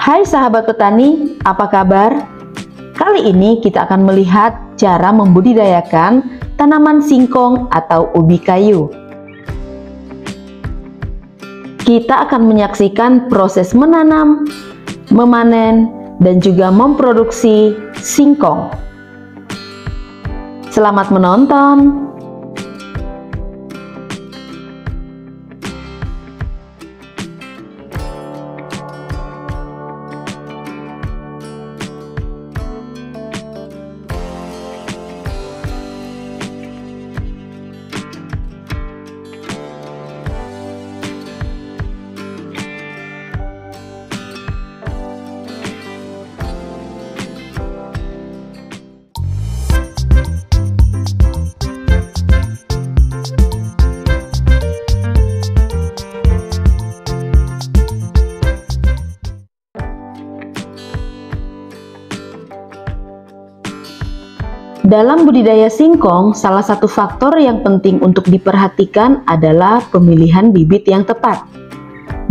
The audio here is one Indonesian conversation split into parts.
Hai sahabat petani, apa kabar? Kali ini kita akan melihat cara membudidayakan tanaman singkong atau ubi kayu. Kita akan menyaksikan proses menanam, memanen, dan juga memproduksi singkong. Selamat menonton! Dalam budidaya singkong, salah satu faktor yang penting untuk diperhatikan adalah pemilihan bibit yang tepat.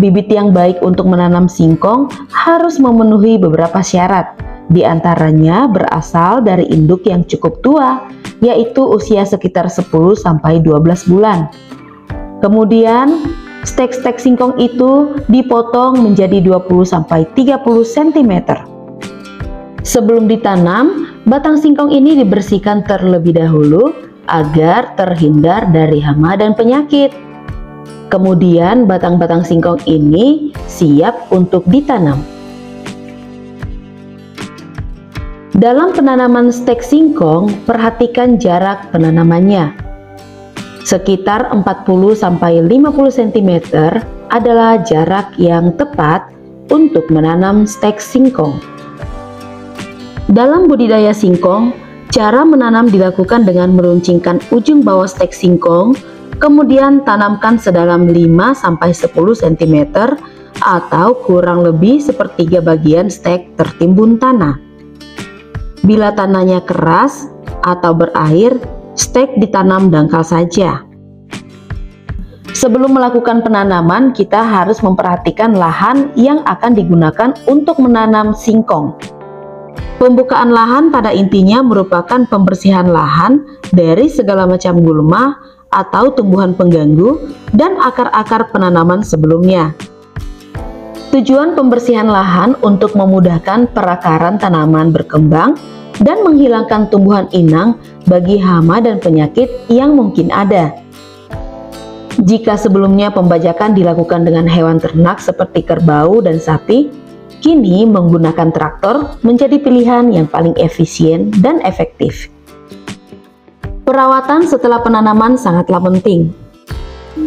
Bibit yang baik untuk menanam singkong harus memenuhi beberapa syarat, di antaranya berasal dari induk yang cukup tua, yaitu usia sekitar 10-12 bulan. Kemudian, stek-stek singkong itu dipotong menjadi 20-30 cm. Sebelum ditanam, batang singkong ini dibersihkan terlebih dahulu agar terhindar dari hama dan penyakit. Kemudian batang-batang singkong ini siap untuk ditanam. Dalam penanaman stek singkong, perhatikan jarak penanamannya. Sekitar 40-50 cm adalah jarak yang tepat untuk menanam stek singkong. Dalam budidaya singkong, cara menanam dilakukan dengan meruncingkan ujung bawah stek singkong, kemudian tanamkan sedalam 5-10 cm atau kurang lebih sepertiga bagian stek tertimbun tanah. Bila tanahnya keras atau berair, stek ditanam dangkal saja. Sebelum melakukan penanaman, kita harus memperhatikan lahan yang akan digunakan untuk menanam singkong. Pembukaan lahan pada intinya merupakan pembersihan lahan dari segala macam gulma atau tumbuhan pengganggu dan akar-akar penanaman sebelumnya. Tujuan pembersihan lahan untuk memudahkan perakaran tanaman berkembang dan menghilangkan tumbuhan inang bagi hama dan penyakit yang mungkin ada. Jika sebelumnya pembajakan dilakukan dengan hewan ternak seperti kerbau dan sapi, kini menggunakan traktor menjadi pilihan yang paling efisien dan efektif. Perawatan setelah penanaman sangatlah penting.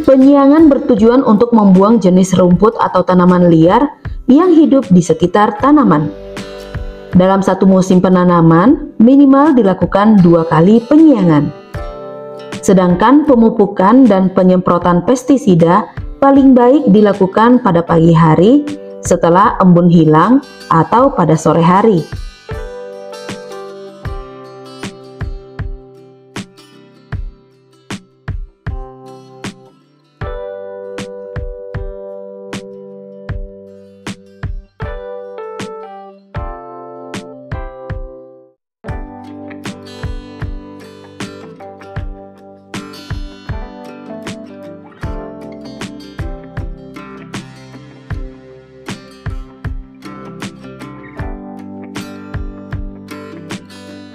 Penyiangan bertujuan untuk membuang jenis rumput atau tanaman liar yang hidup di sekitar tanaman. Dalam satu musim penanaman, minimal dilakukan 2 kali penyiangan. Sedangkan pemupukan dan penyemprotan pestisida paling baik dilakukan pada pagi hari setelah embun hilang atau pada sore hari.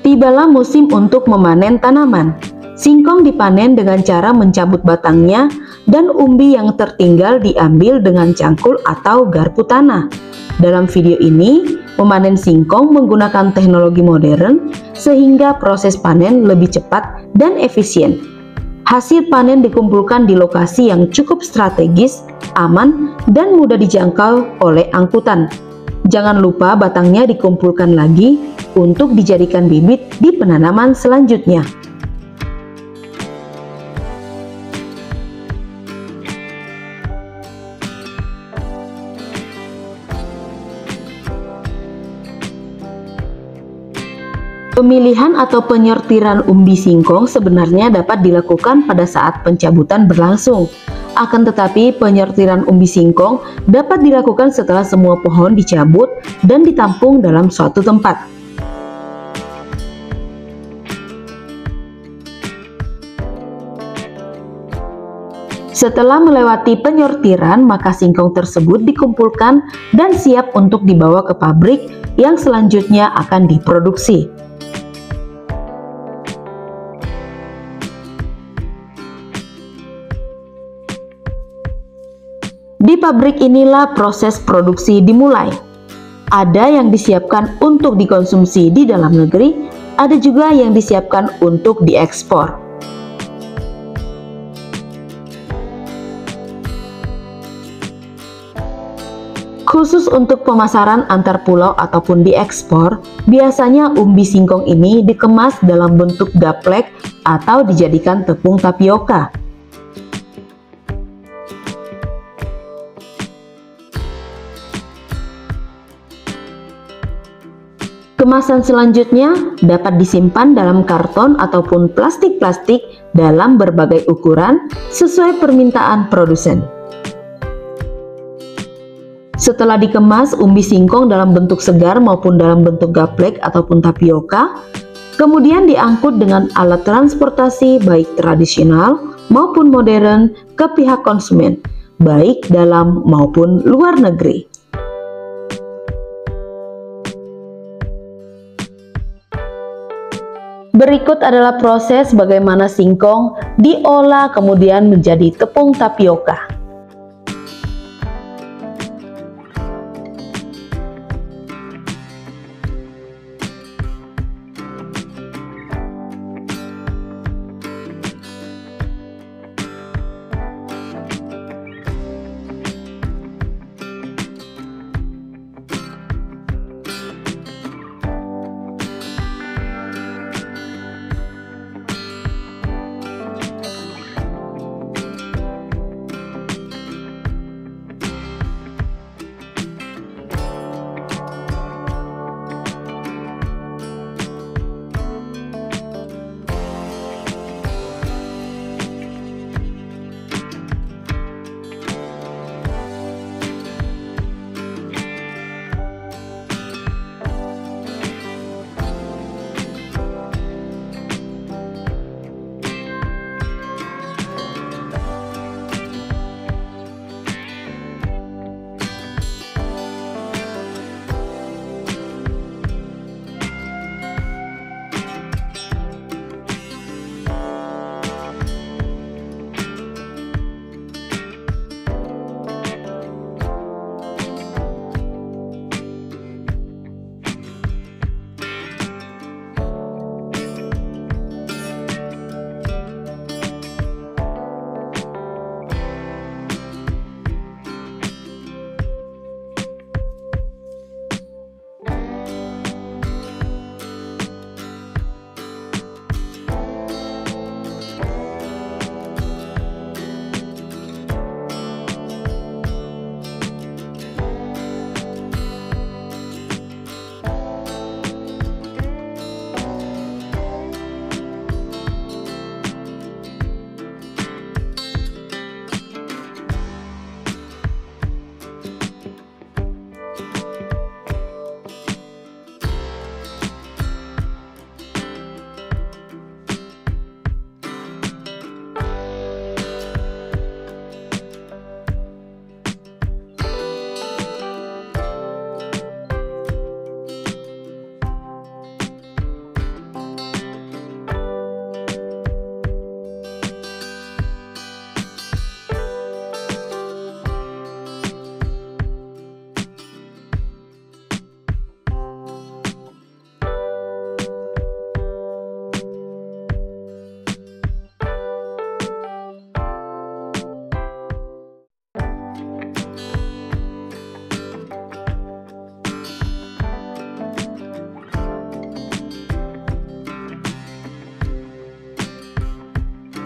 Tibalah musim untuk memanen tanaman. Singkong dipanen dengan cara mencabut batangnya dan umbi yang tertinggal diambil dengan cangkul atau garpu tanah. Dalam video ini, memanen singkong menggunakan teknologi modern sehingga proses panen lebih cepat dan efisien. Hasil panen dikumpulkan di lokasi yang cukup strategis, aman, dan mudah dijangkau oleh angkutan. Jangan lupa batangnya dikumpulkan lagi untuk dijadikan bibit di penanaman selanjutnya. Pemilihan atau penyortiran umbi singkong sebenarnya dapat dilakukan pada saat pencabutan berlangsung. Akan tetapi penyortiran umbi singkong dapat dilakukan setelah semua pohon dicabut dan ditampung dalam suatu tempat. Setelah melewati penyortiran, maka singkong tersebut dikumpulkan dan siap untuk dibawa ke pabrik yang selanjutnya akan diproduksi. Di pabrik inilah proses produksi dimulai. Ada yang disiapkan untuk dikonsumsi di dalam negeri, ada juga yang disiapkan untuk diekspor. Khusus untuk pemasaran antar pulau ataupun diekspor, biasanya umbi singkong ini dikemas dalam bentuk gaplek atau dijadikan tepung tapioka. Kemasan selanjutnya dapat disimpan dalam karton ataupun plastik-plastik dalam berbagai ukuran sesuai permintaan produsen. Setelah dikemas umbi singkong dalam bentuk segar maupun dalam bentuk gaplek ataupun tapioka, kemudian diangkut dengan alat transportasi baik tradisional maupun modern ke pihak konsumen, baik dalam maupun luar negeri. Berikut adalah proses bagaimana singkong diolah kemudian menjadi tepung tapioka.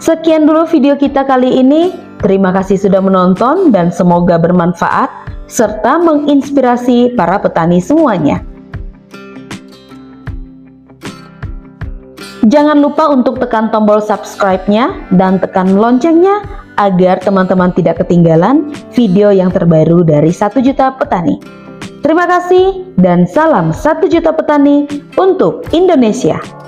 Sekian dulu video kita kali ini. Terima kasih sudah menonton dan semoga bermanfaat serta menginspirasi para petani semuanya. Jangan lupa untuk tekan tombol subscribe-nya dan tekan loncengnya agar teman-teman tidak ketinggalan video yang terbaru dari 1 Juta Petani. Terima kasih dan salam 1 Juta Petani untuk Indonesia.